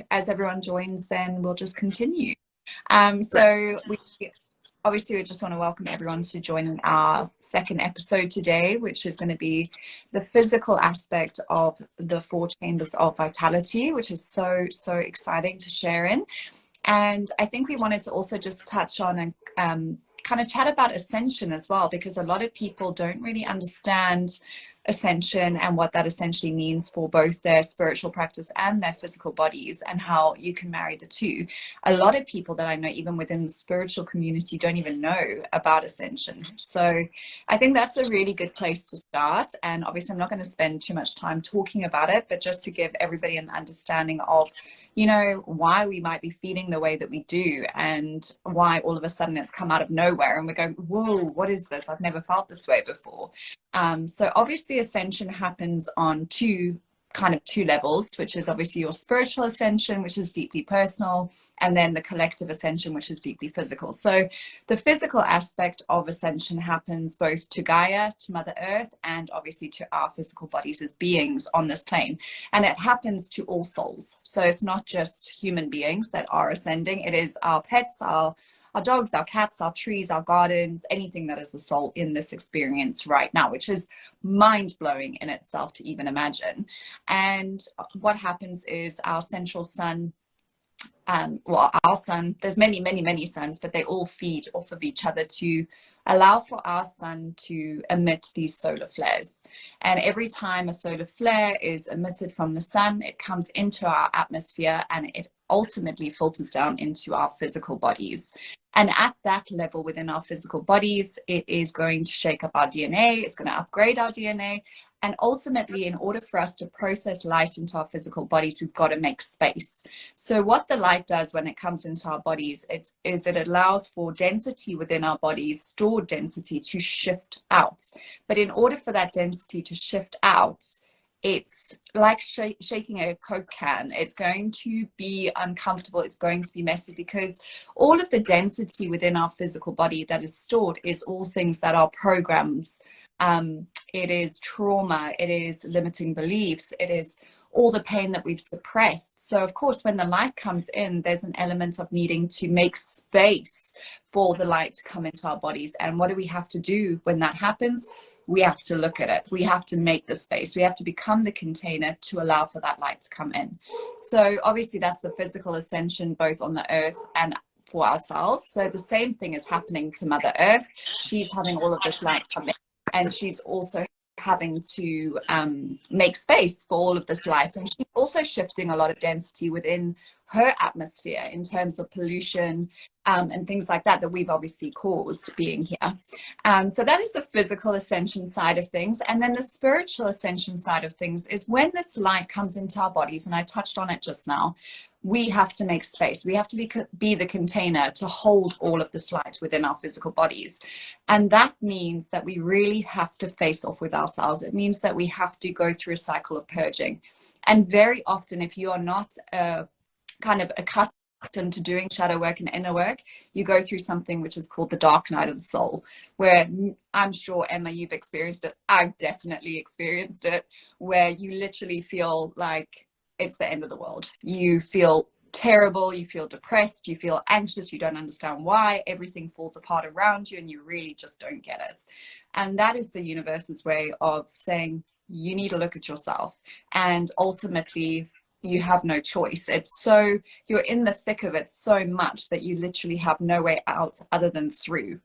as everyone joins, then we'll just continue. So we just want to welcome everyone to join our second episode today, which is going to be the physical aspect of the 4 chambers of vitality, which is so exciting to share in. And I think we wanted to also just touch on and kind of chat about ascension as well, because a lot of people don't really understand ascension and what that essentially means for both their spiritual practice and their physical bodies, and how you can marry the two. A lot of people that I know, even within the spiritual community, don't even know about ascension. So I think that's a really good place to start. And obviously I'm not going to spend too much time talking about it, but just to give everybody an understanding of, you know, why we might be feeling the way that we do, and why all of a sudden it's come out of nowhere and we're going, whoa, what is this? I've never felt this way before. So obviously ascension happens on two levels, which is obviously your spiritual ascension, which is deeply personal, and then the collective ascension, which is deeply physical. So the physical aspect of ascension happens both to Gaia, to Mother Earth, and obviously to our physical bodies as beings on this plane. And it happens to all souls. So it's not just human beings that are ascending. It is our pets, our dogs, our cats, our trees, our gardens, anything that is a soul in this experience right now, which is mind-blowing in itself to even imagine. And what happens is our central sun, our sun, there's many suns, but they all feed off of each other to allow for our sun to emit these solar flares. And every time a solar flare is emitted from the sun, it comes into our atmosphere and it ultimately filters down into our physical bodies. And at that level within our physical bodies, it is going to shake up our DNA, it's going to upgrade our DNA. And ultimately, in order for us to process light into our physical bodies, we've got to make space. So what the light does when it comes into our bodies, it allows for density within our bodies, stored density, to shift out. But in order for that density to shift out, it's like shaking a Coke can. It's going to be uncomfortable. It's going to be messy, because all of the density within our physical body that is stored is all things that are programs. It is trauma. It is limiting beliefs. It is all the pain that we've suppressed. So of course, when the light comes in, there's an element of needing to make space for the light to come into our bodies. And what do we have to do when that happens? We have to look at it. We have to make the space. We have to become the container to allow for that light to come in. So obviously that's the physical ascension, both on the earth and for ourselves. So the same thing is happening to Mother Earth. She's having all of this light come in, and she's also having to make space for all of this light. And she's also shifting a lot of density within her atmosphere in terms of pollution and things like that we've obviously caused being here. So that is the physical ascension side of things. And then the spiritual ascension side of things is when this light comes into our bodies, and I touched on it just now, we have to make space. We have to be the container to hold all of this light within our physical bodies. And that means that we really have to face off with ourselves. It means that we have to go through a cycle of purging. And very often, if you are not kind of accustomed to doing shadow work and inner work, you go through something which is called the dark night of the soul, where I'm sure, Emma, you've experienced it. I've definitely experienced it, where you literally feel like it's the end of the world. You feel terrible, you feel depressed, you feel anxious, you don't understand why, everything falls apart around you, and you really just don't get it. And that is the universe's way of saying, you need to look at yourself. And ultimately, you have no choice. It's so, you're in the thick of it so much that you literally have no way out other than through.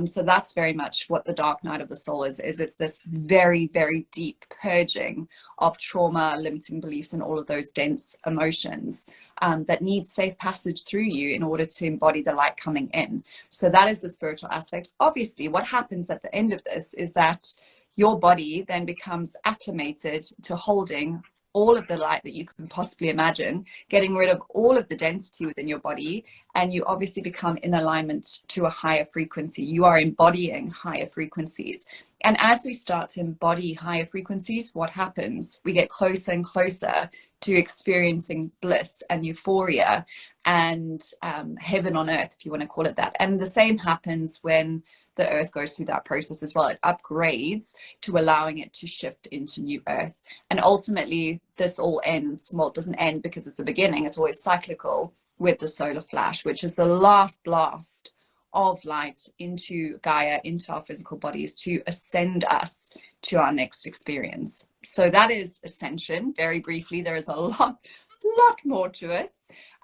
So that's very much what the dark night of the soul is it's this very, very deep purging of trauma, limiting beliefs, and all of those dense emotions that need safe passage through you in order to embody the light coming in. So that is the spiritual aspect. Obviously, what happens at the end of this is that your body then becomes acclimated to holding all of the light that you can possibly imagine, getting rid of all of the density within your body, and you obviously become in alignment to a higher frequency. You are embodying higher frequencies. And as we start to embody higher frequencies, what happens? We get closer and closer to experiencing bliss and euphoria and heaven on earth, if you want to call it that. And the same happens when the earth goes through that process as well. It upgrades to allowing it to shift into new earth. And ultimately, this all ends, well, it doesn't end because it's the beginning, it's always cyclical, with the solar flash, which is the last blast of light into Gaia, into our physical bodies, to ascend us to our next experience. So that is Ascension. Very briefly, there is a lot more to it.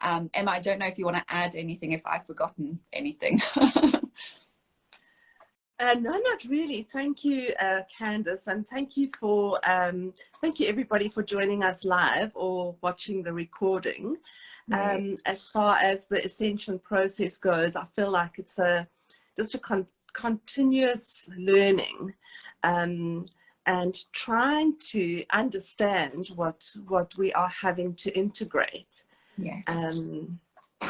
Emma, I don't know if you want to add anything, if I've forgotten anything. No, not really. Thank you, Candace, and thank you everybody for joining us live or watching the recording. As far as the Ascension process goes, I feel like it's just a continuous learning, and trying to understand what we are having to integrate. Yes.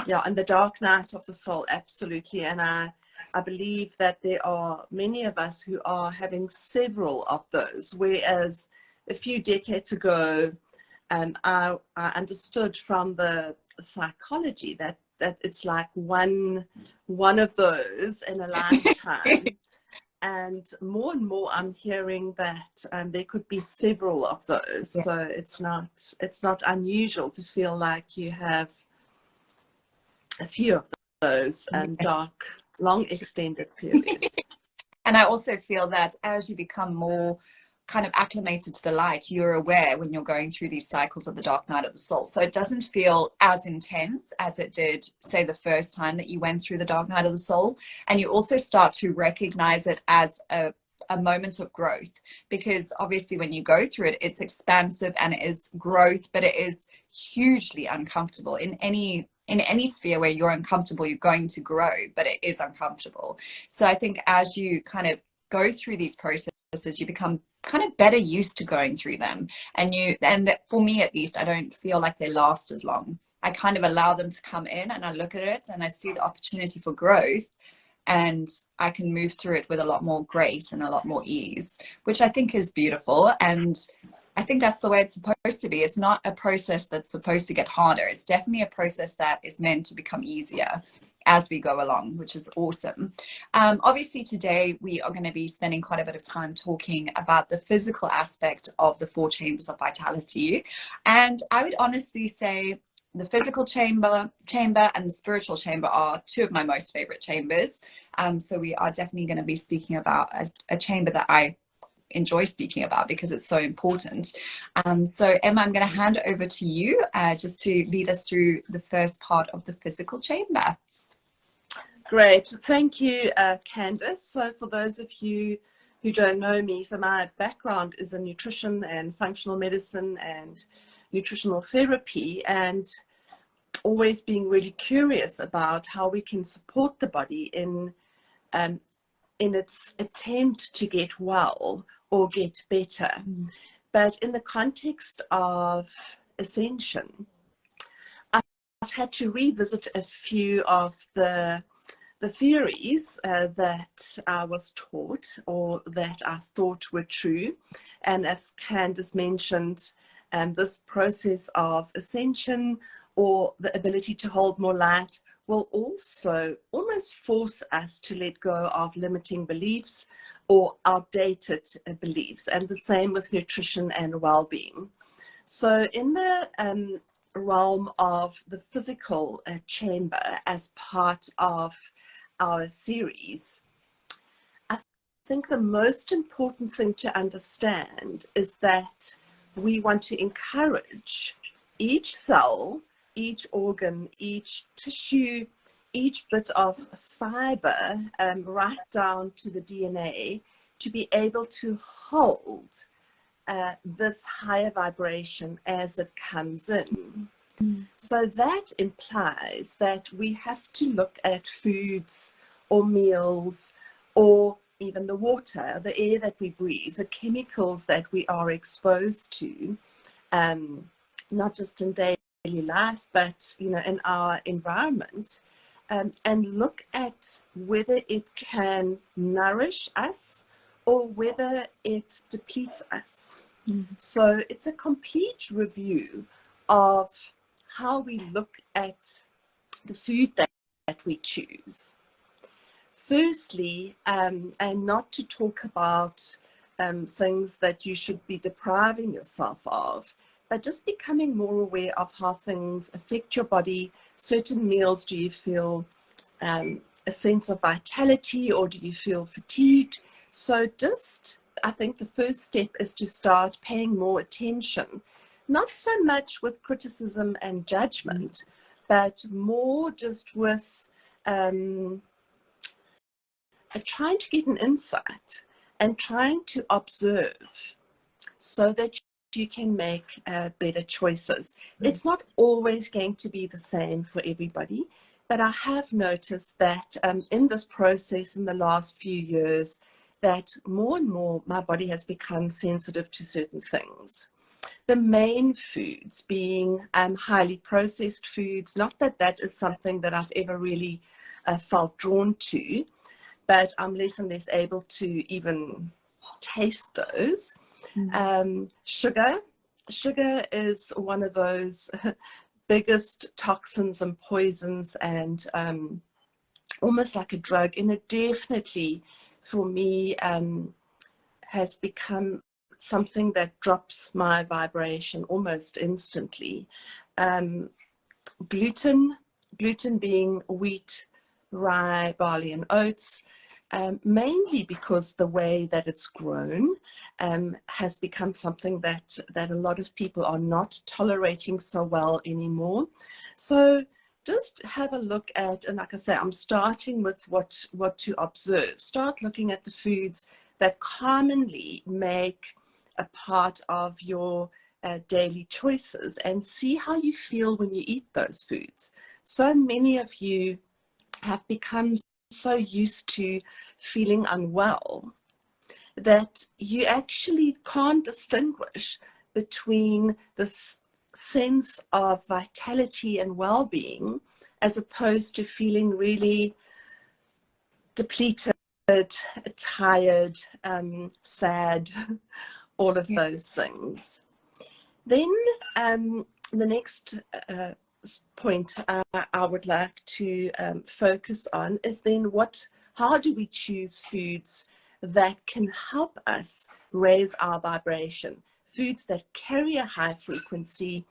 Yeah, and the dark night of the soul, absolutely. And I believe that there are many of us who are having several of those, whereas a few decades ago, I understood from the psychology that it's like one of those in a lifetime. And more I'm hearing that there could be several of those. Yeah. So it's not unusual to feel like you have a few of those dark, long extended periods. And I also feel that as you become more kind of acclimated to the light, you're aware when you're going through these cycles of the dark night of the soul. So it doesn't feel as intense as it did, say, the first time that you went through the dark night of the soul. And you also start to recognize it as a moment of growth, because obviously when you go through it, it's expansive and it is growth, but it is hugely uncomfortable. In any sphere where you're uncomfortable, you're going to grow, but it is uncomfortable. So I think as you kind of go through these processes, you become kind of better used to going through them. And that, for me at least, I don't feel like they last as long. I kind of allow them to come in and I look at it and I see the opportunity for growth, and I can move through it with a lot more grace and a lot more ease, which I think is beautiful. And I think that's the way it's supposed to be. It's not a process that's supposed to get harder. It's definitely a process that is meant to become easier as we go along, which is awesome. Obviously today we are going to be spending quite a bit of time talking about the physical aspect of the 4 chambers of vitality. And I would honestly say the physical chamber and the spiritual chamber are 2 of my most favorite chambers. So we are definitely going to be speaking about a chamber that I enjoy speaking about because it's so important. So Emma, I'm going to hand over to you just to lead us through the first part of the physical chamber. Great. Thank you, Candace. So for those of you who don't know me, so my background is in nutrition and functional medicine and nutritional therapy, and always being really curious about how we can support the body in its attempt to get well or get better. But in the context of Ascension, I've had to revisit a few of the theories that I was taught or that I thought were true. And as Candace mentioned, this process of ascension, or the ability to hold more light, will also almost force us to let go of limiting beliefs or outdated beliefs, and the same with nutrition and well-being. So in the realm of the physical chamber, as part of our series, I think the most important thing to understand is that we want to encourage each cell, each organ, each tissue, each bit of fiber, right down to the DNA, to be able to hold this higher vibration as it comes in. So that implies that we have to look at foods or meals, or even the water, the air that we breathe, the chemicals that we are exposed to, not just in daily life, but in our environment, and look at whether it can nourish us or whether it depletes us. So it's a complete review of how we look at the food that we choose. firstly, and not to talk about things that you should be depriving yourself of, but just becoming more aware of how things affect your body. Certain meals, do you feel a sense of vitality, or do you feel fatigued? So just, I think the first step is to start paying more attention, not so much with criticism and judgment, but more just with trying to get an insight and trying to observe so that you can make better choices. It's not always going to be the same for everybody, but I have noticed that in this process in the last few years, that more and more my body has become sensitive to certain things. The main foods being highly processed foods. Not that that is something that I've ever really felt drawn to, but I'm less and less able to even taste those. Sugar is one of those biggest toxins and poisons, and almost like a drug. And it definitely, for me, has become something that drops my vibration almost instantly. Gluten being wheat, rye, barley, and oats, mainly because the way that it's grown has become something that a lot of people are not tolerating so well anymore. So just have a look at, and like I say, I'm starting with what to observe. Start looking at the foods that commonly make a part of your daily choices, and see how you feel when you eat those foods. So many of you have become so used to feeling unwell that you actually can't distinguish between this sense of vitality and well-being as opposed to feeling really depleted, tired, sad, all of those things. Then the next point I would like to focus on is then how do we choose foods that can help us raise our vibration, foods that carry a high frequency,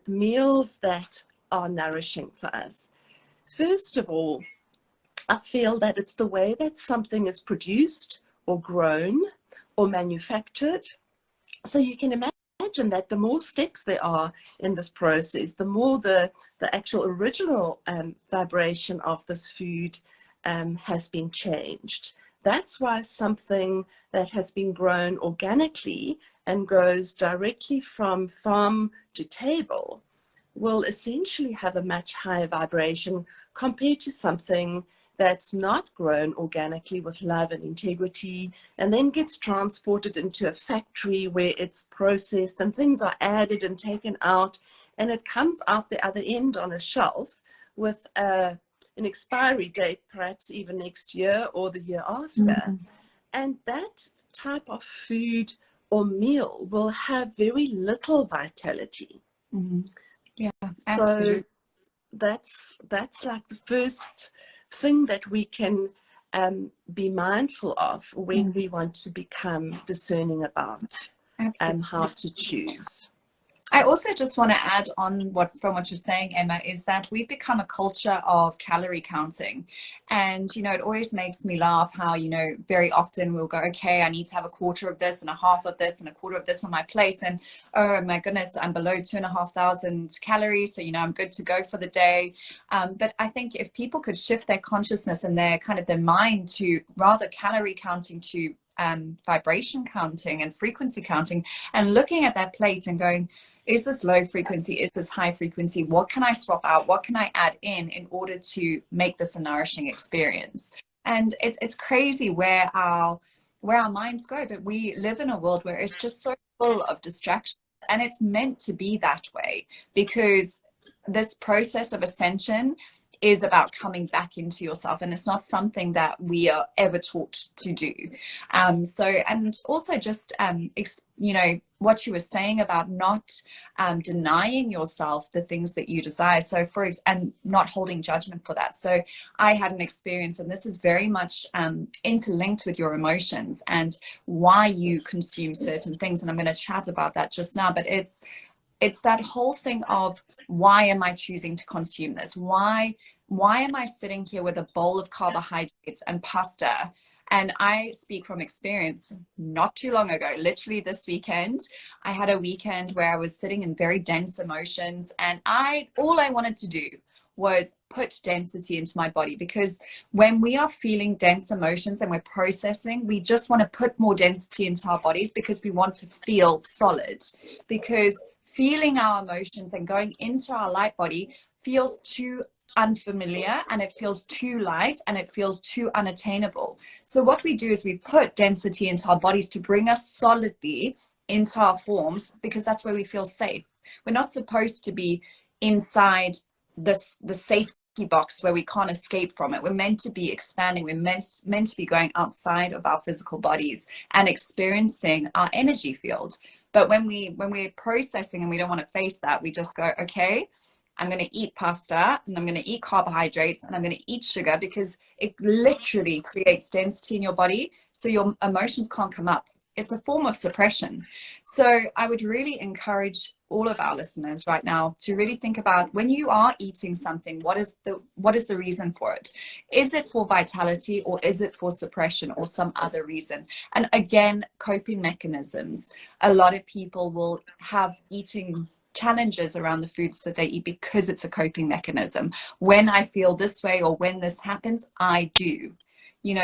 meals that are nourishing for us. First of all, I feel that it's the way that something is produced or grown or manufactured. So you can imagine that the more steps there are in this process, the more the actual original vibration of this food has been changed. That's why something that has been grown organically and goes directly from farm to table will essentially have a much higher vibration compared to something that's not grown organically with love and integrity, and then gets transported into a factory where it's processed and things are added and taken out, and it comes out the other end on a shelf with an expiry date, perhaps even next year or the year after. And that type of food or meal will have very little vitality. Yeah, absolutely. So that's like the first thing that we can be mindful of when we want to become discerning about how to choose. I also just want to add on from what you're saying, Emma, is that we've become a culture of calorie counting. And, it always makes me laugh how, very often we'll go, okay, I need to have a quarter of this and a half of this and a quarter of this on my plate. And, oh my goodness, I'm below 2,500 calories. So, I'm good to go for the day. But I think if people could shift their consciousness and their mind to rather calorie counting to vibration counting and frequency counting, and looking at that plate and going, is this low frequency? Is this high frequency? What can I swap out? What can I add in order to make this a nourishing experience? And it's crazy where our minds go, but we live in a world where it's just so full of distractions, and it's meant to be that way, because this process of ascension is about coming back into yourself, and it's not something that we are ever taught to do. And also just what you were saying about not denying yourself the things that you desire, and not holding judgment for that. So I had an experience, and this is very much interlinked with your emotions and why you consume certain things, and I'm going to chat about that just now. But it's that whole thing of, why am I choosing to consume this? Why am I sitting here with a bowl of carbohydrates and pasta? And I speak from experience. Not too long ago, literally this weekend, I had a weekend where I was sitting in very dense emotions, and all I wanted to do was put density into my body, because when we are feeling dense emotions and we're processing, we just want to put more density into our bodies because we want to feel solid. Because feeling our emotions and going into our light body feels too unfamiliar, and it feels too light, and it feels too unattainable. So what we do is we put density into our bodies to bring us solidly into our forms, because that's where we feel safe. We're not supposed to be inside the safety box where we can't escape from it. We're meant to be expanding. We're meant to be going outside of our physical bodies and experiencing our energy field. But when we're processing and we don't want to face that, we just go, okay, I'm going to eat pasta, and I'm going to eat carbohydrates, and I'm going to eat sugar, because it literally creates density in your body, so your emotions can't come up. It's a form of suppression. So I would really encourage all of our listeners right now to really think about, when you are eating something, what is the reason for it? Is it for vitality, or is it for suppression, or some other reason? And again, coping mechanisms. A lot of people will have eating challenges around the foods that they eat because it's a coping mechanism. When I feel this way, or when this happens, I do.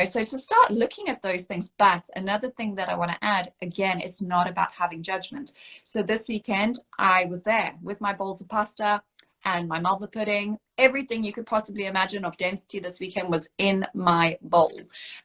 So to start looking at those things. But another thing that I want to add, again, it's not about having judgment. So this weekend, I was there with my bowls of pasta and my malva pudding. Everything you could possibly imagine of density this weekend was in my bowl.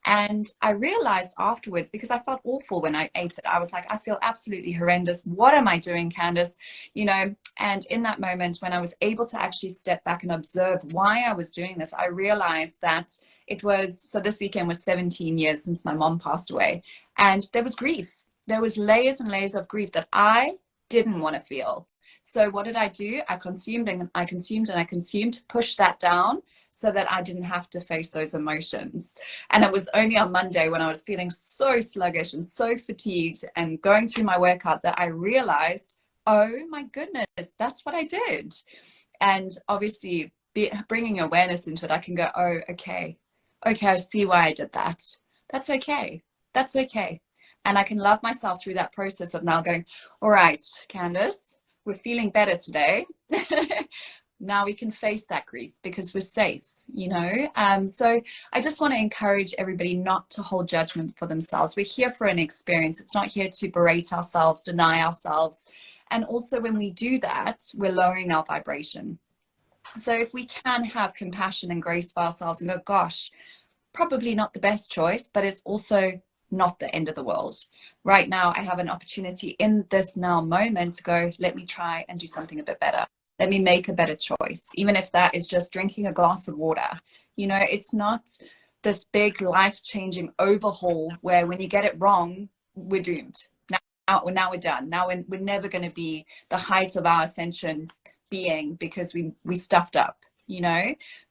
And I realized afterwards, because I felt awful when I ate it, I was like, I feel absolutely horrendous. What am I doing, Candace? And in that moment, when I was able to actually step back and observe why I was doing this, I realized that this weekend was 17 years since my mom passed away. And there was grief. There was layers and layers of grief that I didn't want to feel. So what did I do? I consumed and I consumed and I consumed to push that down, so that I didn't have to face those emotions. And it was only on Monday, when I was feeling so sluggish and so fatigued and going through my workout, that I realized, oh my goodness, that's what I did. And obviously bringing awareness into it, I can go, oh, okay, I see why I did that. That's okay. And I can love myself through that process of now going, all right, Candace, we're feeling better today. Now we can face that grief because we're safe, So I just want to encourage everybody not to hold judgment for themselves. We're here for an experience. It's not here to berate ourselves, deny ourselves. And also, when we do that, we're lowering our vibration. So if we can have compassion and grace for ourselves and go, gosh, probably not the best choice, but it's also not the end of the world. Right now, I have an opportunity in this now moment to go, let me try and do something a bit better. Let me make a better choice, even if that is just drinking a glass of water. It's not this big life-changing overhaul where when you get it wrong, we're doomed. Now we're done. Now we're never going to be the height of our ascension being because we stuffed up.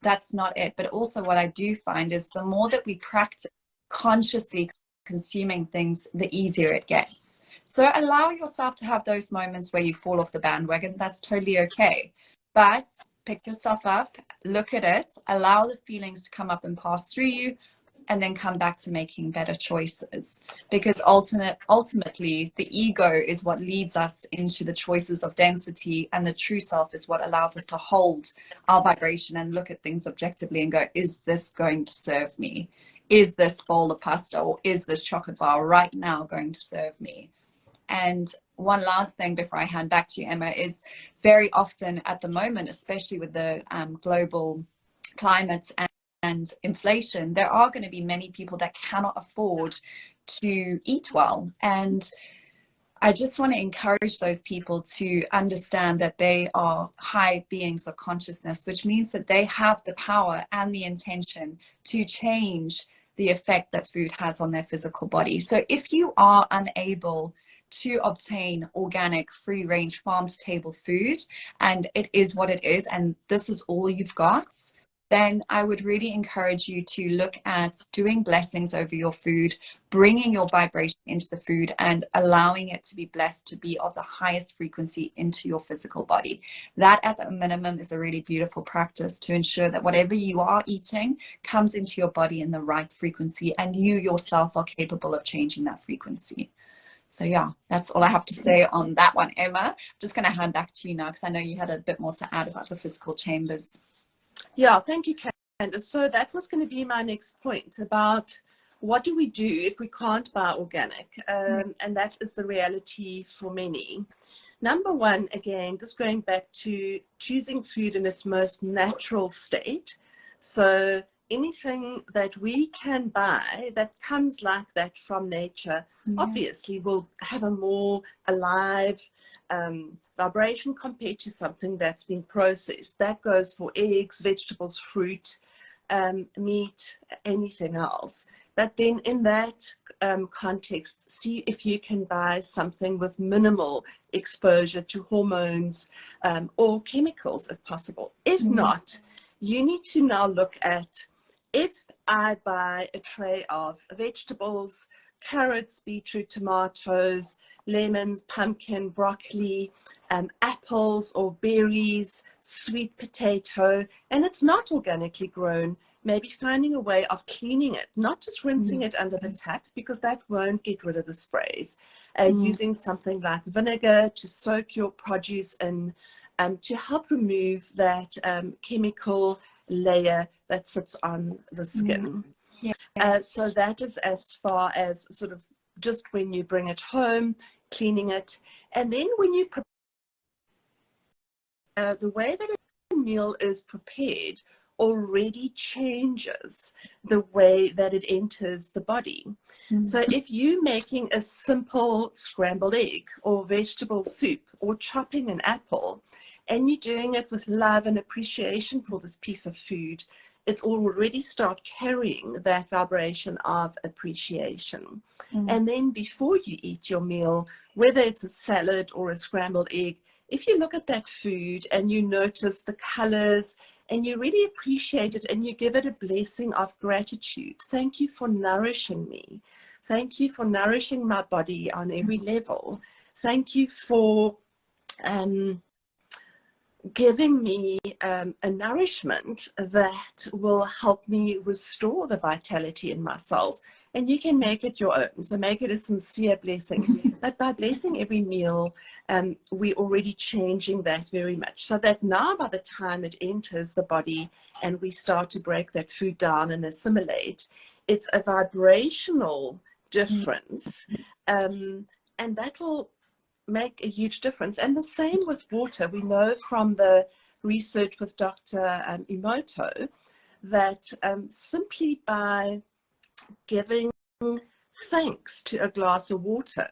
That's not it. But also what I do find is the more that we practice consciously consuming things, the easier it gets. So allow yourself to have those moments where you fall off the bandwagon. That's totally okay. But pick yourself up, look at it, allow the feelings to come up and pass through you, and then come back to making better choices. Because ultimately, the ego is what leads us into the choices of density, and the true self is what allows us to hold our vibration and look at things objectively and go, is this going to serve me? Is this bowl of pasta or is this chocolate bar right now going to serve me? And one last thing before I hand back to you, Emma, is very often at the moment, especially with the global climate and inflation, there are going to be many people that cannot afford to eat well. And I just want to encourage those people to understand that they are high beings of consciousness, which means that they have the power and the intention to change the effect that food has on their physical body. So if you are unable to obtain organic, free range, farm to table food, and it is what it is, and this is all you've got, then I would really encourage you to look at doing blessings over your food, bringing your vibration into the food and allowing it to be blessed to be of the highest frequency into your physical body. That at the minimum is a really beautiful practice to ensure that whatever you are eating comes into your body in the right frequency, and you yourself are capable of changing that frequency. So yeah, that's all I have to say on that one, Emma. I'm just going to hand back to you now because I know you had a bit more to add about the physical chambers. Yeah, thank you, Candace. So that was going to be my next point about what do we do if we can't buy organic? And that is the reality for many. Number one, again, just going back to choosing food in its most natural state. So anything that we can buy that comes like that from nature, obviously will have a more alive vibration compared to something that's been processed. That goes for eggs, vegetables, fruit, meat, anything else. But then in that context, see if you can buy something with minimal exposure to hormones or chemicals if possible. If not, you need to now look at, if I buy a tray of vegetables, carrots, beetroot, tomatoes, lemons, pumpkin, broccoli, apples or berries, sweet potato, and it's not organically grown, maybe finding a way of cleaning it, not just rinsing it under the tap, because that won't get rid of the sprays. Using something like vinegar to soak your produce in, to help remove that chemical layer that sits on the skin. So that is as far as sort of just when you bring it home, cleaning it. And then when you prepare, the way that a meal is prepared already changes the way that it enters the body. So if you're making a simple scrambled egg or vegetable soup or chopping an apple, and you're doing it with love and appreciation for this piece of food, it will already start carrying that vibration of appreciation. And then before you eat your meal, whether it's a salad or a scrambled egg, if you look at that food and you notice the colors and you really appreciate it and you give it a blessing of gratitude, thank you for nourishing me. Thank you for nourishing my body on every level. Thank you for giving me a nourishment that will help me restore the vitality in my cells. And you can make it your own. So make it a sincere blessing. But by blessing every meal, we're already changing that very much. So that now by the time it enters the body and we start to break that food down and assimilate, it's a vibrational difference. And that will make a huge difference. And the same with water. We know from the research with Dr. Emoto that simply by giving thanks to a glass of water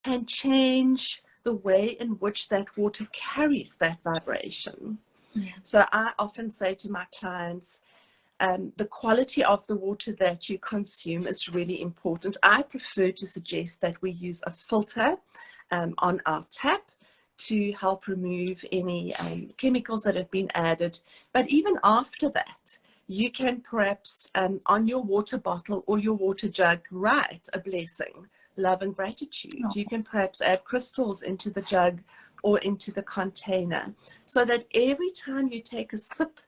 can change the way in which that water carries that vibration. So I often say to my clients, the quality of the water that you consume is really important. I prefer to suggest that we use a filter on our tap to help remove any chemicals that have been added. But even after that, you can perhaps on your water bottle or your water jug write a blessing, love and gratitude. You can perhaps add crystals into the jug or into the container, so that every time you take a sip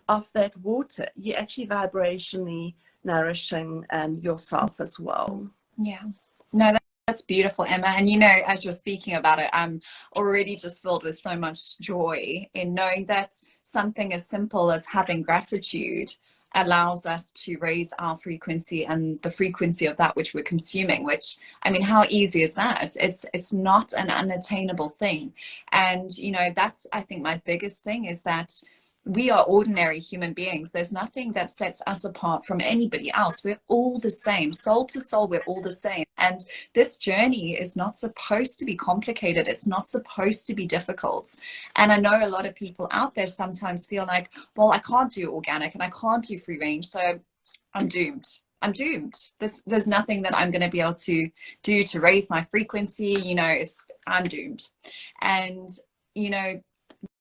of that water, you're actually vibrationally nourishing yourself as well. Yeah. No, that's beautiful, Emma. And you know, as you're speaking about it, I'm already just filled with so much joy in knowing that something as simple as having gratitude allows us to raise our frequency and the frequency of that which we're consuming, which, I mean, how easy is that? It's not an unattainable thing. And, you know, that's, I think my biggest thing is that we are ordinary human beings. There's nothing that sets us apart from anybody else. We're all the same, soul to soul, we're all the same. And this journey is not supposed to be complicated. It's not supposed to be difficult. And I know a lot of people out there sometimes feel like, well, I can't do organic and I can't do free range, so I'm doomed. I'm doomed. There's nothing that I'm going to be able to do to raise my frequency. I'm doomed. And,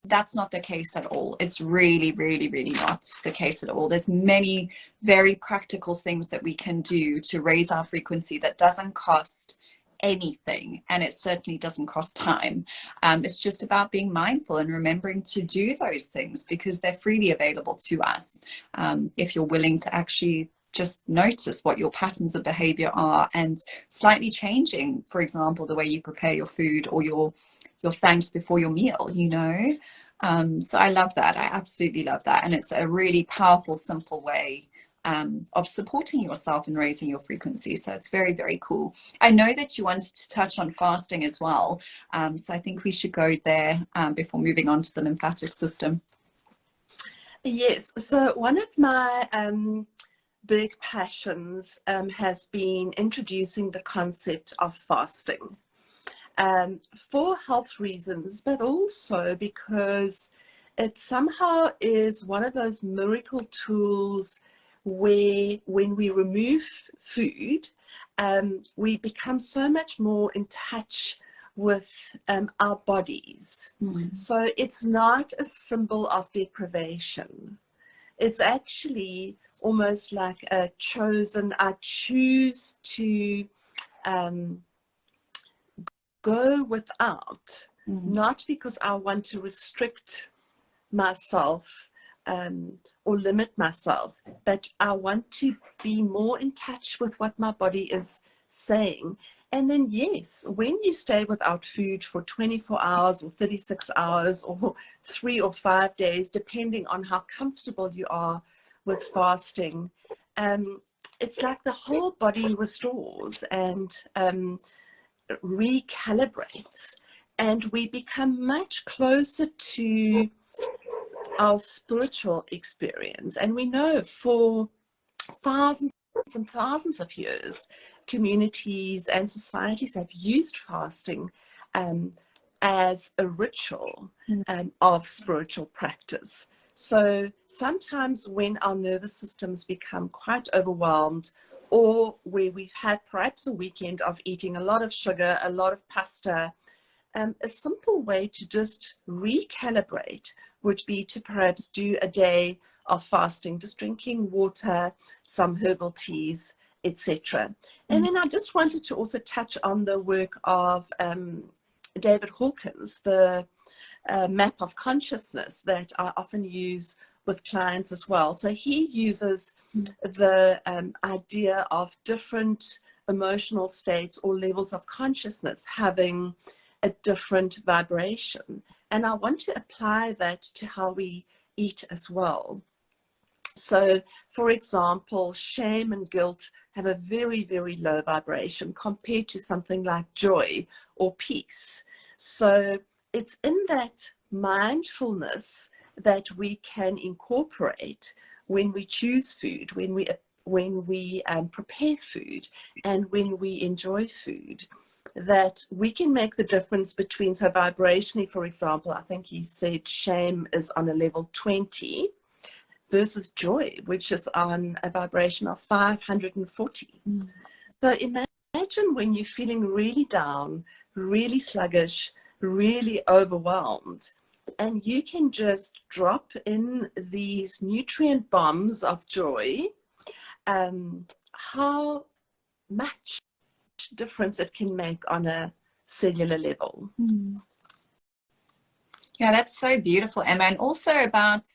that's not the case at all. It's really, really, really not the case at all. There's many very practical things that we can do to raise our frequency that doesn't cost anything, and it certainly doesn't cost time. It's just about being mindful and remembering to do those things because they're freely available to us, if you're willing to actually just notice what your patterns of behavior are and slightly changing, for example, the way you prepare your food or your thanks before your meal. So I love that. I absolutely love that. And it's a really powerful, simple way of supporting yourself and raising your frequency. So it's very, very cool. I know that you wanted to touch on fasting as well. So I think we should go there before moving on to the lymphatic system. Yes. So one of my big passions has been introducing the concept of fasting. For health reasons, but also because it somehow is one of those miracle tools where when we remove food, we become so much more in touch with our bodies. So it's not a symbol of deprivation. It's actually almost like I choose to go without, not because I want to restrict myself or limit myself, but I want to be more in touch with what my body is saying. And then, yes, when you stay without food for 24 hours or 36 hours or 3 or 5 days, depending on how comfortable you are with fasting, it's like the whole body restores and recalibrates, and we become much closer to our spiritual experience. And we know for thousands and thousands of years, communities and societies have used fasting as a ritual of spiritual practice. So sometimes when our nervous systems become quite overwhelmed, or where we've had perhaps a weekend of eating a lot of sugar, a lot of pasta, a simple way to just recalibrate would be to perhaps do a day of fasting, just drinking water, some herbal teas, etc. And then I just wanted to also touch on the work of David Hawkins, the map of consciousness that I often use with clients as well. So he uses the idea of different emotional states or levels of consciousness having a different vibration. And I want to apply that to how we eat as well. So, for example, shame and guilt have a very, very low vibration compared to something like joy or peace. So it's in that mindfulness that we can incorporate when we choose food, when we prepare food, and when we enjoy food, that we can make the difference between, so vibrationally, for example, I think he said shame is on a level 20 versus joy, which is on a vibration of 540. So imagine when you're feeling really down, really sluggish, really overwhelmed, and you can just drop in these nutrient bombs of joy, how much difference it can make on a cellular level. Yeah, that's so beautiful, Emma. And also about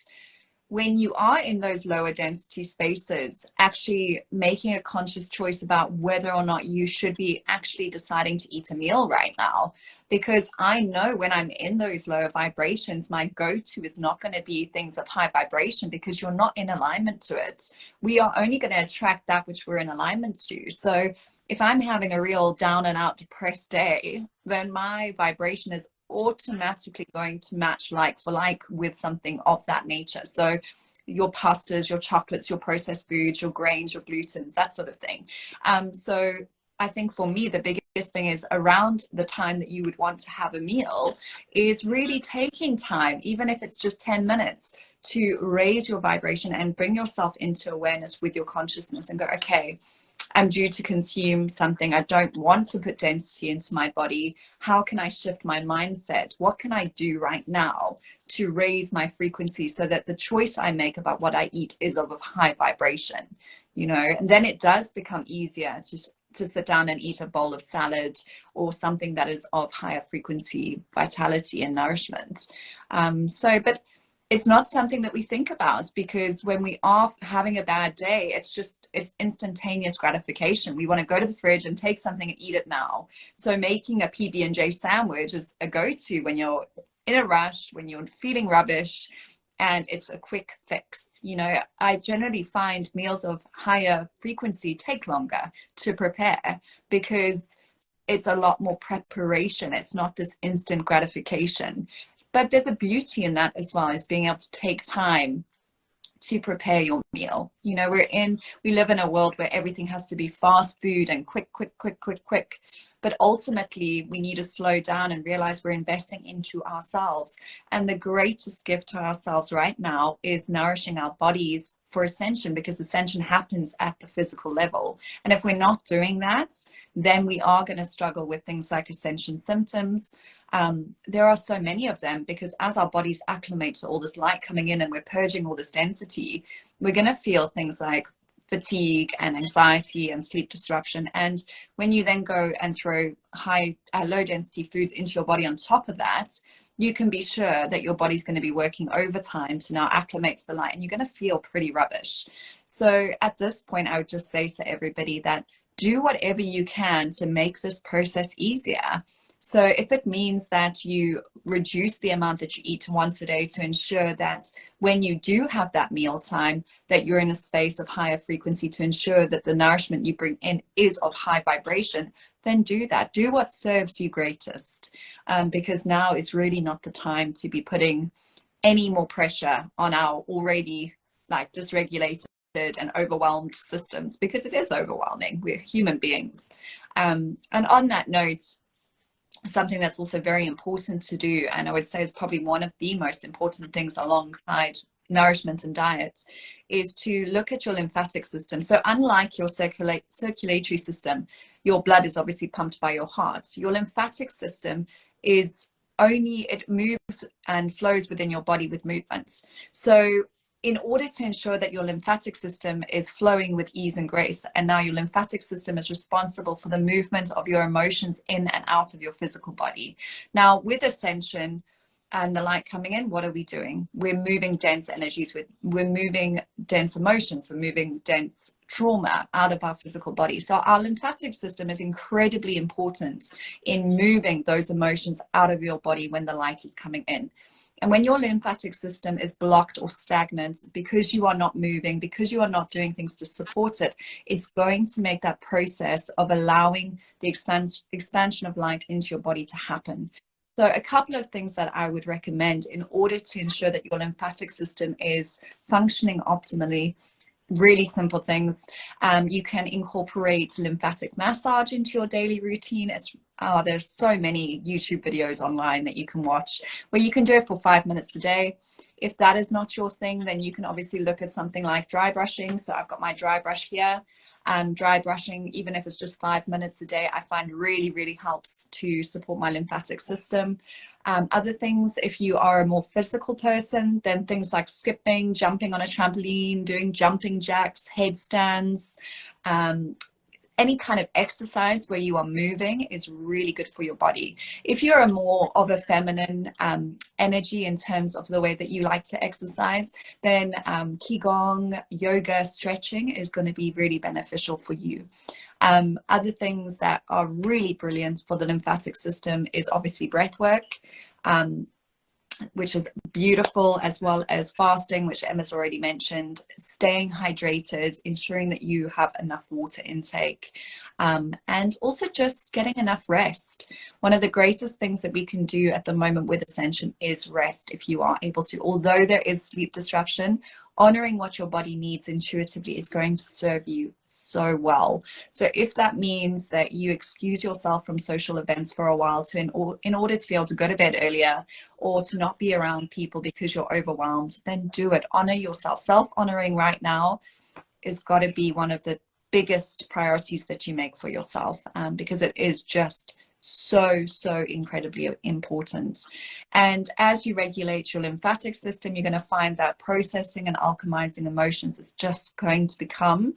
when you are in those lower density spaces, actually making a conscious choice about whether or not you should be actually deciding to eat a meal right now. Because I know when I'm in those lower vibrations, my go-to is not going to be things of high vibration because you're not in alignment to it. We are only going to attract that which we're in alignment to. So if I'm having a real down and out depressed day, then my vibration is automatically going to match like for like with something of that nature. So your pastas, your chocolates, your processed foods, your grains, your glutens, that sort of thing. So I think for me, the biggest thing is around the time that you would want to have a meal is really taking time, even if it's just 10 minutes, to raise your vibration and bring yourself into awareness with your consciousness and go, okay, I'm due to consume something. I don't want to put density into my body. How can I shift my mindset? What can I do right now to raise my frequency so that the choice I make about what I eat is of a high vibration, you know? And then it does become easier to sit down and eat a bowl of salad or something that is of higher frequency, vitality and nourishment. But it's not something that we think about, because when we are having a bad day, it's instantaneous gratification. We want to go to the fridge and take something and eat it now. So making a PB&J sandwich is a go-to when you're in a rush, when you're feeling rubbish, and it's a quick fix. You know, I generally find meals of higher frequency take longer to prepare because it's a lot more preparation. It's not this instant gratification. But there's a beauty in that as well, as being able to take time to prepare your meal. You know, we live in a world where everything has to be fast food and quick, quick, quick, quick, quick. But ultimately, we need to slow down and realize we're investing into ourselves. And the greatest gift to ourselves right now is nourishing our bodies for ascension, because ascension happens at the physical level. And if we're not doing that, then we are going to struggle with things like ascension symptoms. There are so many of them, because as our bodies acclimate to all this light coming in and we're purging all this density, we're going to feel things like fatigue and anxiety and sleep disruption. And when you then go and throw low density foods into your body on top of that, you can be sure that your body's going to be working overtime to now acclimate to the light, and you're going to feel pretty rubbish. So at this point, I would just say to everybody that do whatever you can to make this process easier. So if it means that you reduce the amount that you eat once a day to ensure that when you do have that meal time, that you're in a space of higher frequency, to ensure that the nourishment you bring in is of high vibration, then do that. Do what serves you greatest, because now is really not the time to be putting any more pressure on our already like dysregulated and overwhelmed systems, because it is overwhelming. We're human beings. And on that note, something that's also very important to do, and I would say is probably one of the most important things alongside nourishment and diet, is to look at your lymphatic system. So unlike your circulatory system, your blood is obviously pumped by your heart. Your lymphatic system it moves and flows within your body with movement. So in order to ensure that your lymphatic system is flowing with ease and grace, and now your lymphatic system is responsible for the movement of your emotions in and out of your physical body. Now, with ascension and the light coming in, what are we doing? We're moving dense energies, we're moving dense emotions, we're moving dense trauma out of our physical body. So our lymphatic system is incredibly important in moving those emotions out of your body when the light is coming in. And when your lymphatic system is blocked or stagnant because you are not moving, because you are not doing things to support it, it's going to make that process of allowing the expansion of light into your body to happen. So a couple of things that I would recommend in order to ensure that your lymphatic system is functioning optimally. Really simple things. You can incorporate lymphatic massage into your daily routine. There's so many YouTube videos online that you can watch where you can do it for 5 minutes a day. If that is not your thing, then you can obviously look at something like dry brushing. So I've got my dry brush here. Dry brushing, even if it's just 5 minutes a day, I find really, really helps to support my lymphatic system. Other things, if you are a more physical person, then things like skipping, jumping on a trampoline, doing jumping jacks, headstands, any kind of exercise where you are moving is really good for your body. If you're a more of a feminine energy in terms of the way that you like to exercise, then Qigong, yoga, stretching is going to be really beneficial for you. Other things that are really brilliant for the lymphatic system is obviously breath work, which is beautiful, as well as fasting, which Emma's already mentioned, staying hydrated, ensuring that you have enough water intake. and also just getting enough rest. One of the greatest things that we can do at the moment with Ascension is rest if you are able to. Although there is sleep disruption, honoring what your body needs intuitively is going to serve you so well. So if that means that you excuse yourself from social events for a while to in order to be able to go to bed earlier, or to not be around people because you're overwhelmed, then do it. Honor yourself. Self-honoring right now is got to be one of the biggest priorities that you make for yourself, because it is just so incredibly important. And as you regulate your lymphatic system, you're going to find that processing and alchemizing emotions is just going to become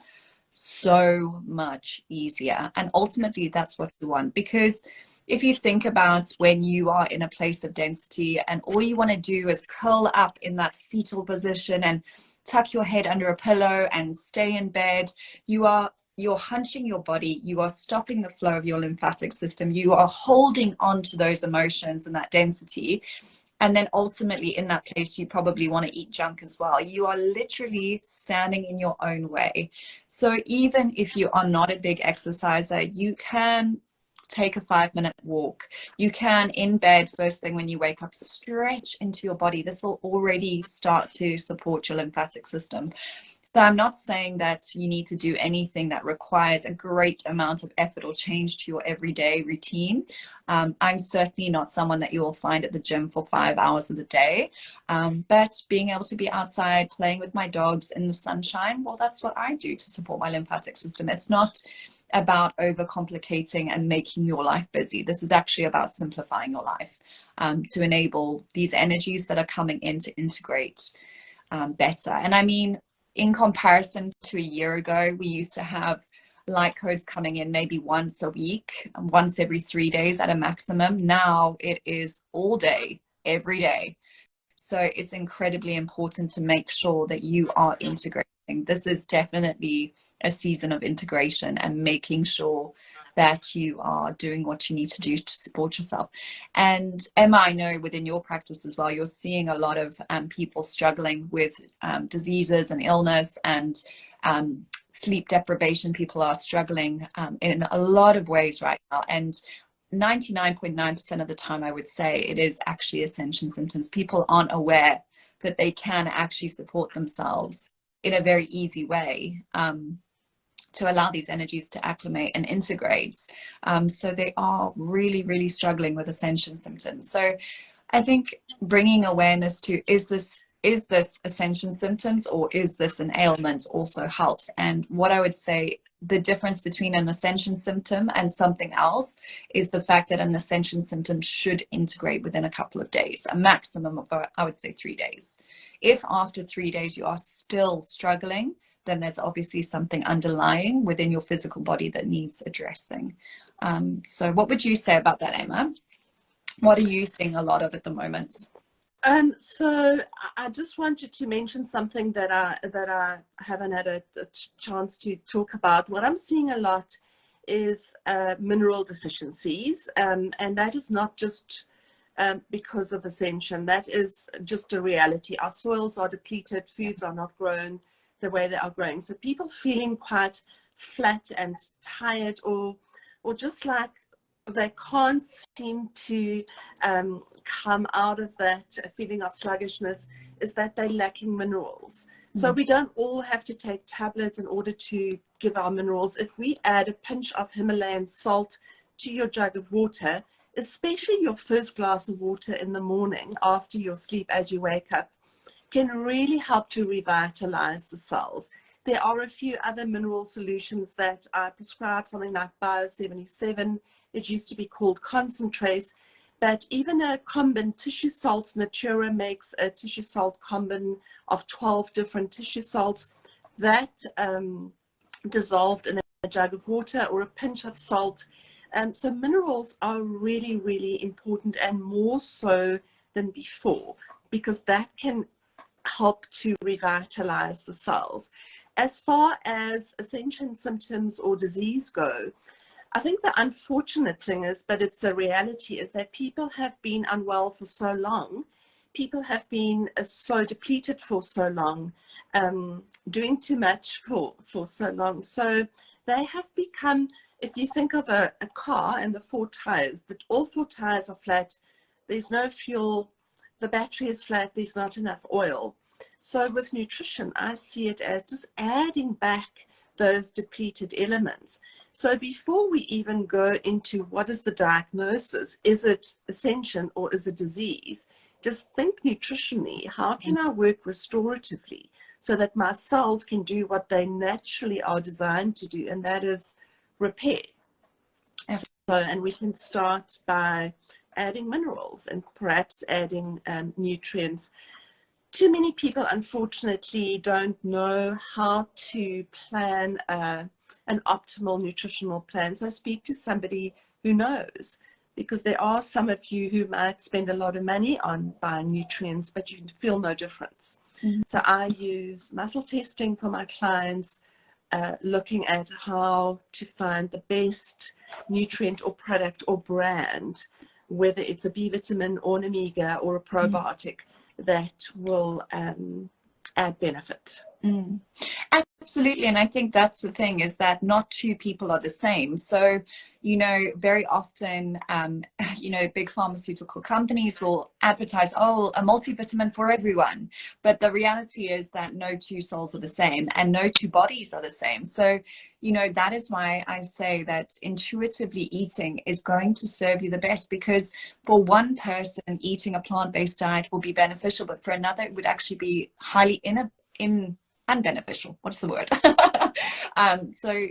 so much easier. And ultimately that's what you want, because if you think about when you are in a place of density and all you want to do is curl up in that fetal position and tuck your head under a pillow and stay in bed, you're hunching your body, you are stopping the flow of your lymphatic system, you are holding on to those emotions and that density. And then ultimately in that place, you probably want to eat junk as well. You are literally standing in your own way. So even if you are not a big exerciser, you can take a 5-minute walk. You can, in bed, first thing when you wake up, stretch into your body. This will already start to support your lymphatic system. So I'm not saying that you need to do anything that requires a great amount of effort or change to your everyday routine. I'm certainly not someone that you will find at the gym for 5 hours of the day. But being able to be outside, playing with my dogs in the sunshine, well, that's what I do to support my lymphatic system. It's not about overcomplicating and making your life busy. This is actually about simplifying your life, to enable these energies that are coming in to integrate better. And I mean, in comparison to a year ago, we used to have light codes coming in maybe once a week, once every 3 days at a maximum. Now it is all day, every day. So it's incredibly important to make sure that you are integrating. This is definitely a season of integration and making sure that you are doing what you need to do to support yourself. And Emma, I know within your practice as well, you're seeing a lot of people struggling with diseases and illness and sleep deprivation. People are struggling in a lot of ways right now. And 99.9% of the time, I would say it is actually ascension symptoms. People aren't aware that they can actually support themselves in a very easy way, to allow these energies to acclimate and integrate. So they are really struggling with ascension symptoms. So I think bringing awareness to, is this ascension symptoms or is this an ailment, also helps. And what I would say, the difference between an ascension symptom and something else is the fact that an ascension symptom should integrate within a couple of days, a maximum of, I would say, 3 days. If after 3 days you are still struggling, then there's obviously something underlying within your physical body that needs addressing. So what would you say about that, Emma? What are you seeing a lot of at the moment? So I just wanted to mention something that I haven't had a chance to talk about. What I'm seeing a lot is mineral deficiencies, and that is not just because of Ascension. That is just a reality. Our soils are depleted, foods are not grown the way they are growing. So people feeling quite flat and tired, or just like they can't seem to come out of that feeling of sluggishness, is that they're lacking minerals. So we don't all have to take tablets in order to give our minerals. If we add a pinch of Himalayan salt to your jug of water, especially your first glass of water in the morning after your sleep as you wake up, can really help to revitalize the cells. There are a few other mineral solutions that I prescribe, something like Bio 77. It used to be called concentrates, but even a combined tissue salts, Natura makes a tissue salt combined of 12 different tissue salts that dissolved in a jug of water or a pinch of salt. So minerals are really important, and more so than before, because that can help to revitalize the cells. As far as ascension symptoms or disease go, I think the unfortunate thing is, but it's a reality, is that people have been unwell for so long. People have been so depleted for so long, doing too much for so long. So they have become if you think of a car and the four tires, that all four tires are flat, there's no fuel, the battery is flat, there's not enough oil. So with nutrition, I see it as just adding back those depleted elements. So before we even go into what is the diagnosis, is it ascension or is it disease, just think nutritionally, how can I work restoratively so that my cells can do what they naturally are designed to do, and that is repair. So, and we can start by adding minerals and perhaps adding nutrients. Too many people, unfortunately, don't know how to plan an optimal nutritional plan. So speak to somebody who knows, because there are some of you who might spend a lot of money on buying nutrients, but you feel no difference. Mm-hmm. So I use muscle testing for my clients, looking at how to find the best nutrient or product or brand, whether it's a B vitamin or an omega or a probiotic, that will add benefit. Absolutely. And I think that's the thing, is that not two people are the same. So, you know, very often, you know, big pharmaceutical companies will advertise, oh, a multivitamin for everyone. But the reality is that no two souls are the same and no two bodies are the same. So, you know, that is why I say that intuitively eating is going to serve you the best, because for one person, eating a plant-based diet will be beneficial, but for another, it would actually be highly unbeneficial. What's the word? So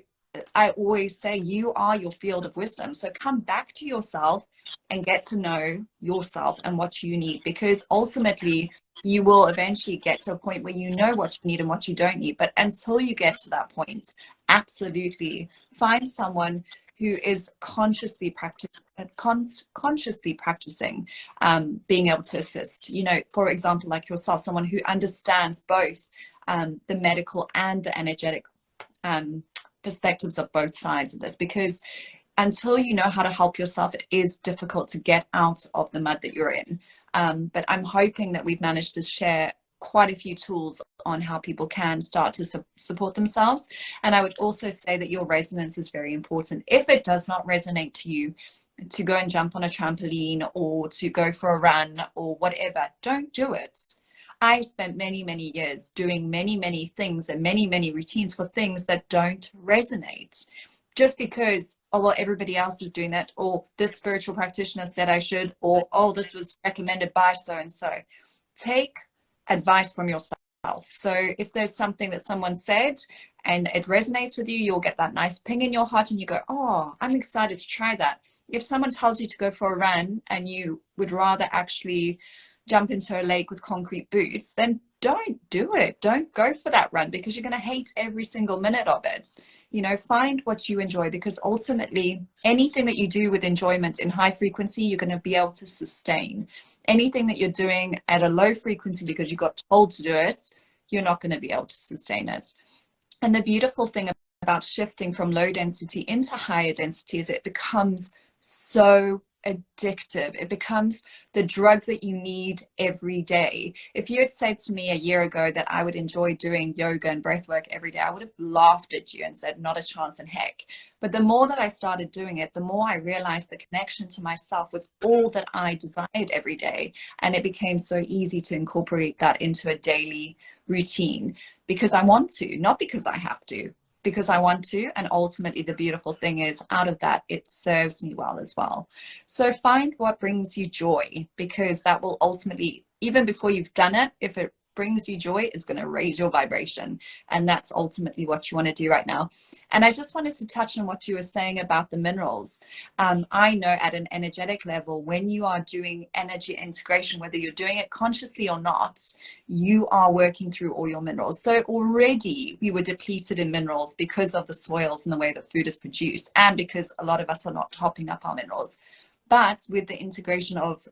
I always say you are your field of wisdom. So come back to yourself and get to know yourself and what you need, because ultimately you will eventually get to a point where you know what you need and what you don't need. But until you get to that point, absolutely find someone who is consciously practicing being able to assist. You know, for example, like yourself, someone who understands both the medical and the energetic perspectives of both sides of this, because until you know how to help yourself, it is difficult to get out of the mud that you're in. But I'm hoping that we've managed to share quite a few tools on how people can start to support themselves. And I would also say that your resonance is very important. If it does not resonate to you, to go and jump on a trampoline or to go for a run or whatever, don't do it. I spent many, many years doing many, many things and many, many routines for things that don't resonate. Just because, oh, well, everybody else is doing that, or this spiritual practitioner said I should, or, oh, this was recommended by so-and-so. Take advice from yourself. So if there's something that someone said and it resonates with you, you'll get that nice ping in your heart and you go, oh, I'm excited to try that. If someone tells you to go for a run and you would rather actually jump into a lake with concrete boots, then don't do it. Don't go for that run, because you're going to hate every single minute of it. You know, find what you enjoy, because ultimately anything that you do with enjoyment in high frequency, you're going to be able to sustain. Anything that you're doing at a low frequency because you got told to do it, you're not going to be able to sustain it. And the beautiful thing about shifting from low density into higher density is it becomes so addictive. It becomes the drug that you need every day. If you had said to me a year ago that I would enjoy doing yoga and breath work every day, I would have laughed at you and said, not a chance in heck. But the more that I started doing it, the more I realized the connection to myself was all that I desired every day. And it became so easy to incorporate that into a daily routine, because I want to, not because I have to, because I want to. And ultimately the beautiful thing is, out of that, it serves me well as well. So find what brings you joy, because that will ultimately, even before you've done it, if it brings you joy, it's going to raise your vibration. And that's ultimately what you want to do right now. And I just wanted to touch on what you were saying about the minerals. I know at an energetic level, when you are doing energy integration, whether you're doing it consciously or not, you are working through all your minerals. So already we were depleted in minerals because of the soils and the way that food is produced, and because a lot of us are not topping up our minerals. But with the integration of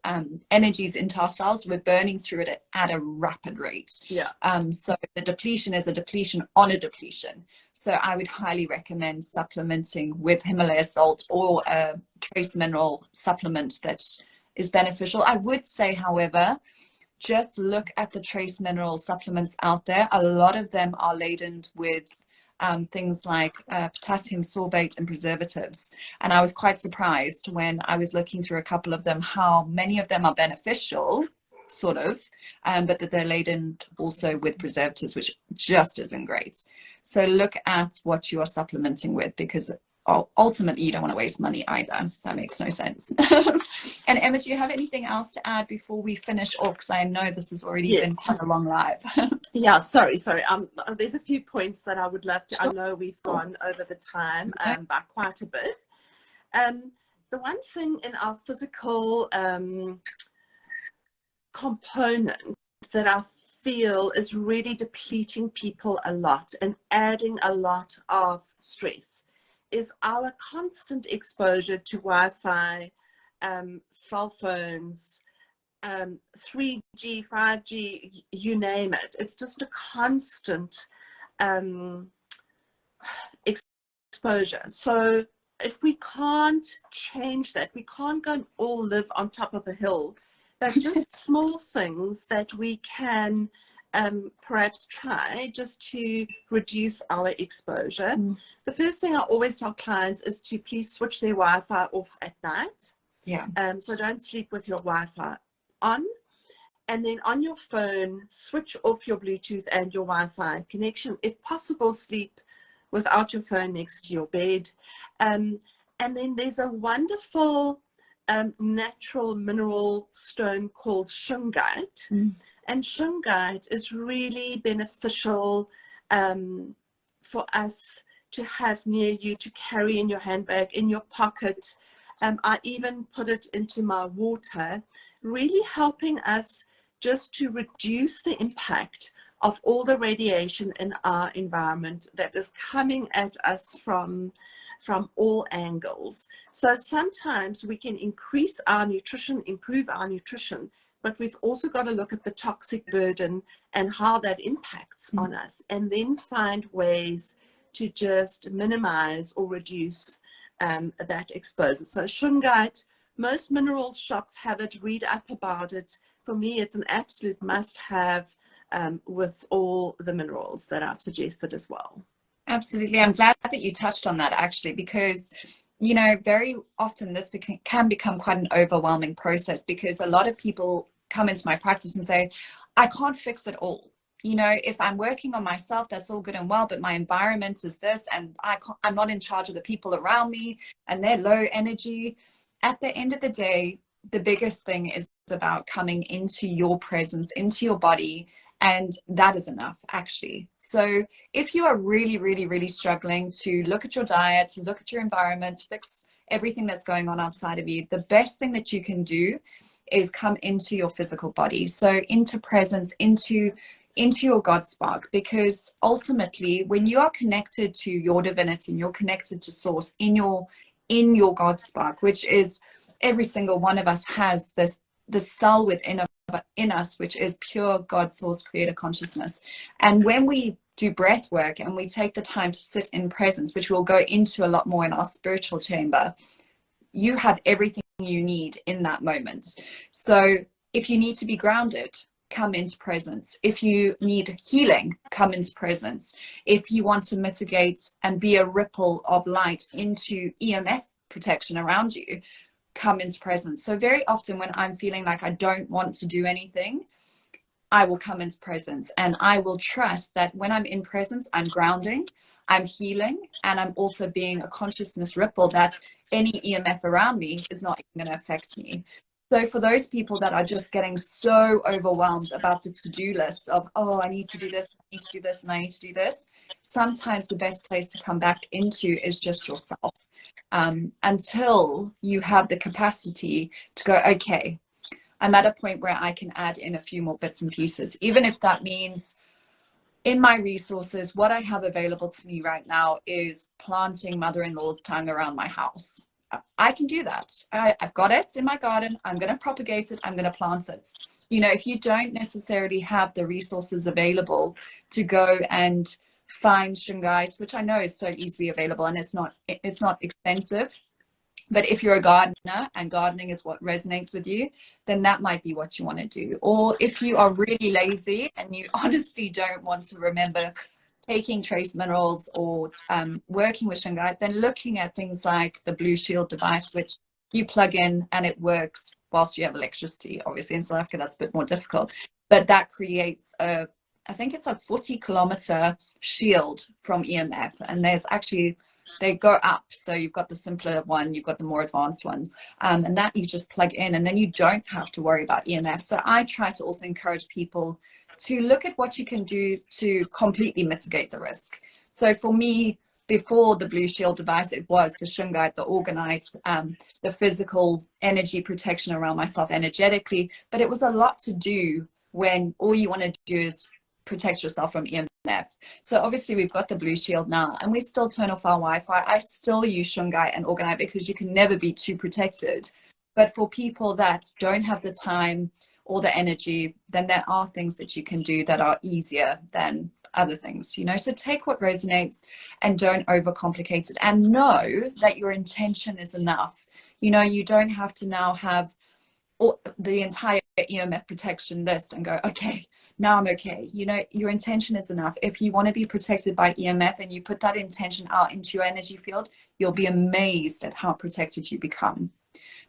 energies into our cells, we're burning through it at a rapid rate. Yeah. So the depletion is a depletion on a depletion. So I would highly recommend supplementing with Himalaya salt or a trace mineral supplement that is beneficial. I would say, however, just look at the trace mineral supplements out there. A lot of them are laden with things like potassium sorbate and preservatives. And I was quite surprised when I was looking through a couple of them, how many of them are beneficial, sort of, but that they're laden also with preservatives, which just isn't great. So look at what you are supplementing with, because ultimately you don't want to waste money either. That makes no sense. And Emma, do you have anything else to add before we finish off? Because I know this has already been quite a long live. Yeah, sorry. There's a few points that I would love to. Sure. I know we've gone over the time by quite a bit. The one thing in our physical component that I feel is really depleting people a lot and adding a lot of stress is our constant exposure to Wi-Fi, cell phones, 3G, 5G, you name it. It's just a constant exposure. So if we can't change that, we can't go and all live on top of the hill. They're just small things that we can perhaps try just to reduce our exposure. The first thing I always tell clients is to please switch their Wi-Fi off at night. Yeah. So don't sleep with your Wi-Fi on. And then on your phone, switch off your Bluetooth and your Wi-Fi connection. If possible, sleep without your phone next to your bed. And then there's a wonderful natural mineral stone called shungite. And shungite is really beneficial for us to have near you, to carry in your handbag, in your pocket. I even put it into my water, really helping us just to reduce the impact of all the radiation in our environment that is coming at us from all angles. So sometimes we can increase our nutrition, improve our nutrition, but we've also got to look at the toxic burden and how that impacts on us, and then find ways to just minimize or reduce that exposure. So shungite, most mineral shops have it, read up about it. For me, it's an absolute must-have with all the minerals that I've suggested as well. Absolutely. I'm glad that you touched on that, actually, because, you know, very often this can become quite an overwhelming process, because a lot of people come into my practice and say, I can't fix it all. You know, if I'm working on myself, that's all good and well, but my environment is this, and I'm not in charge of the people around me, and they're low energy. At the end of the day, the biggest thing is about coming into your presence, into your body, and that is enough, actually. So if you are really, really, really struggling to look at your diet, to look at your environment, fix everything that's going on outside of you, the best thing that you can do is come into your physical body. So into presence, into your God spark, because ultimately when you are connected to your divinity and you're connected to source in your God spark, which is every single one of us has the cell within us, which is pure God source creator consciousness. And when we do breath work and we take the time to sit in presence, which we'll go into a lot more in our spiritual chamber, you have everything you need in that moment. So if you need to be grounded, come into presence. If you need healing, come into presence. If you want to mitigate and be a ripple of light into EMF protection around you, come into presence. So very often when I'm feeling like I don't want to do anything, I will come into presence, and I will trust that when I'm in presence, I'm grounding, I'm healing, and I'm also being a consciousness ripple that any EMF around me is not even going to affect me. So for those people that are just getting so overwhelmed about the to-do list of, oh, I need to do this, I need to do this, and I need to do this, sometimes the best place to come back into is just yourself. Until you have the capacity to go, okay, I'm at a point where I can add in a few more bits and pieces, even if that means in my resources, what I have available to me right now is planting mother-in-law's tongue around my house. I can do that. I've got it in my garden. I'm going to propagate it. I'm going to plant it. You know, if you don't necessarily have the resources available to go and find shungite, which I know is so easily available, and it's not expensive, but if you're a gardener and gardening is what resonates with you, then that might be what you want to do. Or if you are really lazy and you honestly don't want to remember taking trace minerals or working with shungite, then looking at things like the Blue Shield device, which you plug in and it works whilst you have electricity. Obviously in South Africa that's a bit more difficult, but that creates a, I think it's a 40-kilometer shield from EMF, and there's actually, they go up. So you've got the simpler one, you've got the more advanced one, and that you just plug in, and then you don't have to worry about EMF. So I try to also encourage people to look at what you can do to completely mitigate the risk. So for me, before the Blue Shield device, it was the shungite, the orgonite, the physical energy protection around myself energetically. But it was a lot to do when all you want to do is protect yourself from EMF. So obviously we've got the Blue Shield now, and we still turn off our Wi-Fi. I still use shungite and orgonite because you can never be too protected. But for people that don't have the time or the energy, then there are things that you can do that are easier than other things, you know. So take what resonates and don't overcomplicate it, and know that your intention is enough. You know, you don't have to now have the entire EMF protection list and go, okay, now I'm okay. You know, your intention is enough. If you want to be protected by EMF and you put that intention out into your energy field, you'll be amazed at how protected you become.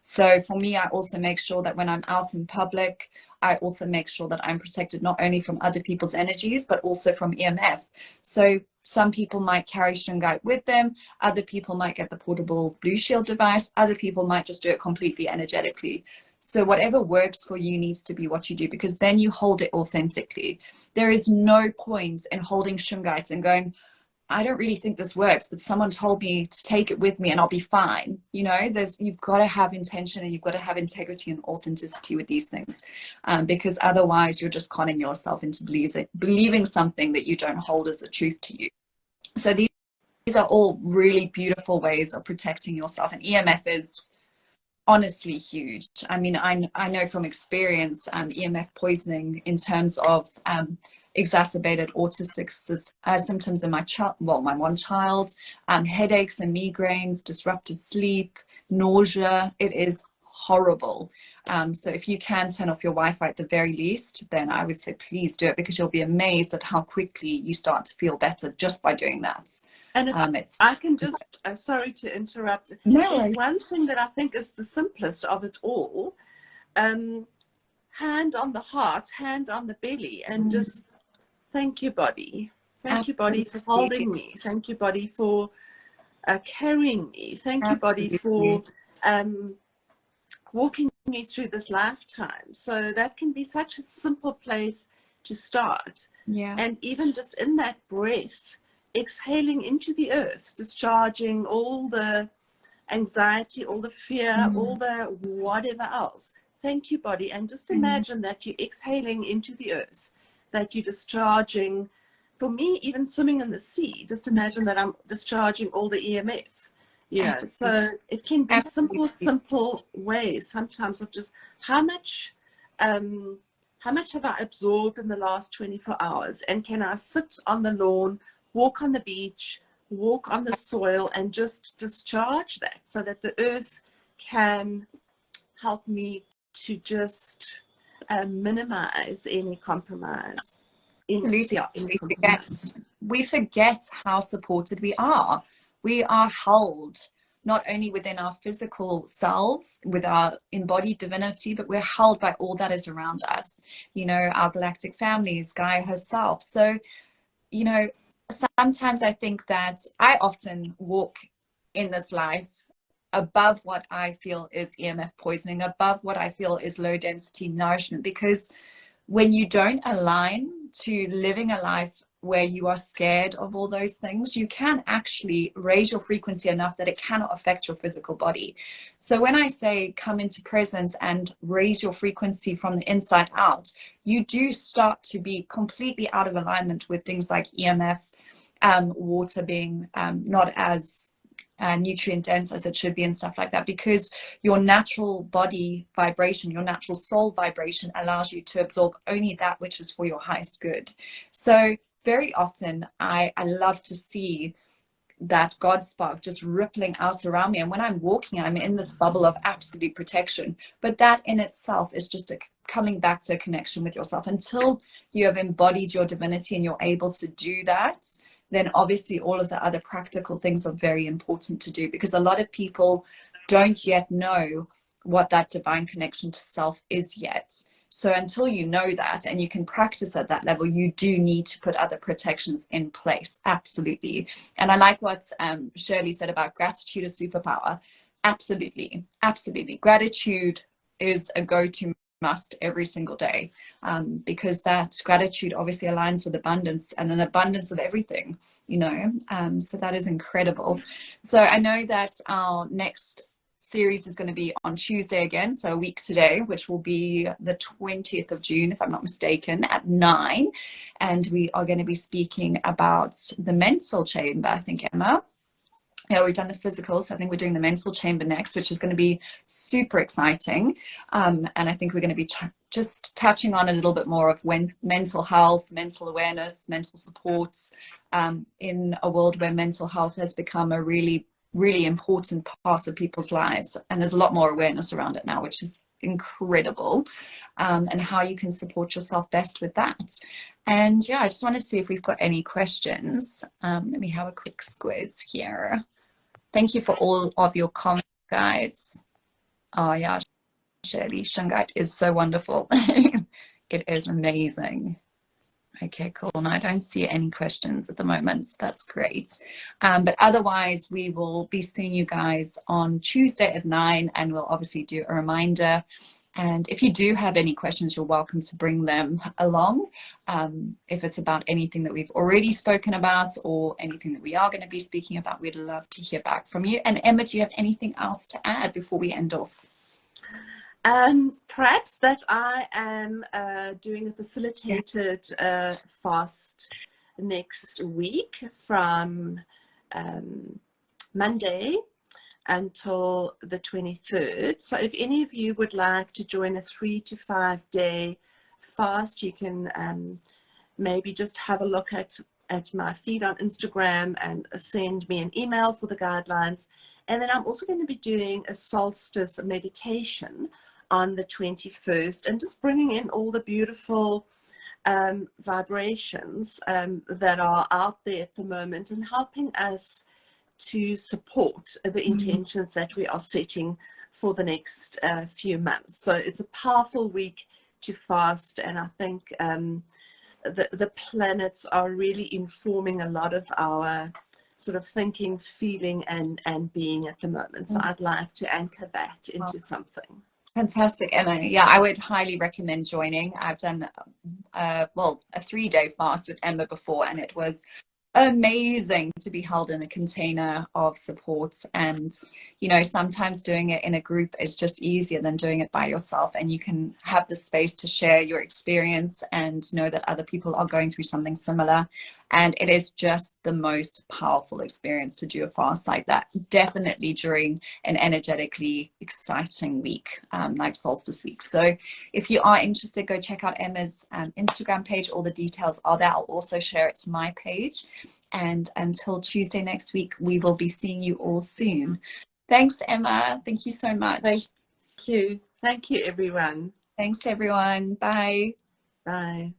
So for me, I also make sure that when I'm out in public, I also make sure that I'm protected not only from other people's energies, but also from EMF. So some people might carry shungite with them. Other people might get the portable Blue Shield device. Other people might just do it completely energetically. So whatever works for you needs to be what you do, because then you hold it authentically. There is no point in holding shungite and going, I don't really think this works, but someone told me to take it with me and I'll be fine. You know, you've got to have intention, and you've got to have integrity and authenticity with these things, because otherwise you're just conning yourself into believing something that you don't hold as a truth to you. So these are all really beautiful ways of protecting yourself, and EMF is honestly huge. I mean, I know from experience, EMF poisoning in terms of exacerbated autistic symptoms in my my one child, headaches and migraines, disrupted sleep, nausea. It is horrible. So if you can turn off your Wi-Fi at the very least, then I would say please do it, because you'll be amazed at how quickly you start to feel better just by doing that. And if I can just, sorry to interrupt, there's one thing that I think is the simplest of it all. Hand on the heart, hand on the belly, and just thank you, body. Thank you, body, for holding me. Thank you, body, for carrying me. Thank you, body, for walking me through this lifetime. So that can be such a simple place to start. Yeah. And even just in that breath, exhaling into the earth, discharging all the anxiety, all the fear, all the whatever else. Thank you, body. And just imagine that you're exhaling into the earth, that you're discharging. For me, even swimming in the sea, just imagine that I'm discharging all the EMF. Yeah, so it can be simple ways sometimes of just how much have I absorbed in the last 24 hours, and can I sit on the lawn, walk on the beach, walk on the soil, and just discharge that, so that the earth can help me to just minimize any compromise. We forget how supported we are. We are held not only within our physical selves, with our embodied divinity, but we're held by all that is around us. You know, our galactic families, Gaia herself. So, you know, sometimes I think that I often walk in this life above what I feel is EMF poisoning, above what I feel is low density nourishment, because when you don't align to living a life where you are scared of all those things, you can actually raise your frequency enough that it cannot affect your physical body. So when I say come into presence and raise your frequency from the inside out, you do start to be completely out of alignment with things like EMF, water being not as nutrient dense as it should be and stuff like that, because your natural body vibration, your natural soul vibration allows you to absorb only that which is for your highest good. So very often I love to see that God spark just rippling out around me. And when I'm walking, I'm in this bubble of absolute protection. But that in itself is just coming back to a connection with yourself. Until you have embodied your divinity and you're able to do that, then obviously all of the other practical things are very important to do, because a lot of people don't yet know what that divine connection to self is yet. So until you know that and you can practice at that level, you do need to put other protections in place. Absolutely. And I like what Shirley said about gratitude as superpower. Absolutely. Absolutely. Gratitude is a go-to must every single day, because that gratitude obviously aligns with abundance, and an abundance of everything, so that is incredible. So I know that our next series is going to be on Tuesday again, so a week today, which will be the 20th of June, if I'm not mistaken, at 9. And we are going to be speaking about the mental chamber, I think, Emma. Yeah, we've done the physical, so I think we're doing the mental chamber next, which is going to be super exciting. And I think we're going to be just touching on a little bit more of mental health, mental awareness, mental support, in a world where mental health has become a really important part of people's lives. And there's a lot more awareness around it now, which is incredible, and how you can support yourself best with that. And yeah, I just want to see if we've got any questions. Let me have a quick squiz here. Thank you for all of your comments, guys. Oh yeah, Shirley, Shungite is so wonderful. It is amazing. Okay, cool. No, I don't see any questions at the moment. So that's great. But otherwise, we will be seeing you guys on Tuesday at 9, and we'll obviously do a reminder. And if you do have any questions, you're welcome to bring them along. If it's about anything that we've already spoken about or anything that we are going to be speaking about, we'd love to hear back from you. And Emma, do you have anything else to add before we end off? Perhaps that I am doing a facilitated fast next week from Monday until the 23rd. So if any of you would like to join a 3 to 5 day fast, you can maybe just have a look at my feed on Instagram and send me an email for the guidelines. And then I'm also going to be doing a solstice meditation on the 21st, and just bringing in all the beautiful vibrations that are out there at the moment, and helping us to support the intentions that we are setting for the next few months. So it's a powerful week to fast, and I think the planets are really informing a lot of our sort of thinking, feeling, and being at the moment. So I'd like to anchor that into something. Fantastic, Emma. Yeah, I would highly recommend joining. I've done a 3-day fast with Emma before, and it was amazing to be held in a container of support. And sometimes doing it in a group is just easier than doing it by yourself, and you can have the space to share your experience and know that other people are going through something similar. And it is just the most powerful experience to do a fast like that, definitely during an energetically exciting week, like solstice week. So if you are interested, go check out Emma's Instagram page. All the details are there. I'll also share it to my page. And until Tuesday next week, we will be seeing you all soon. Thanks, Emma. Thank you so much. Thank you. Thank you, everyone. Thanks, everyone. Bye. Bye.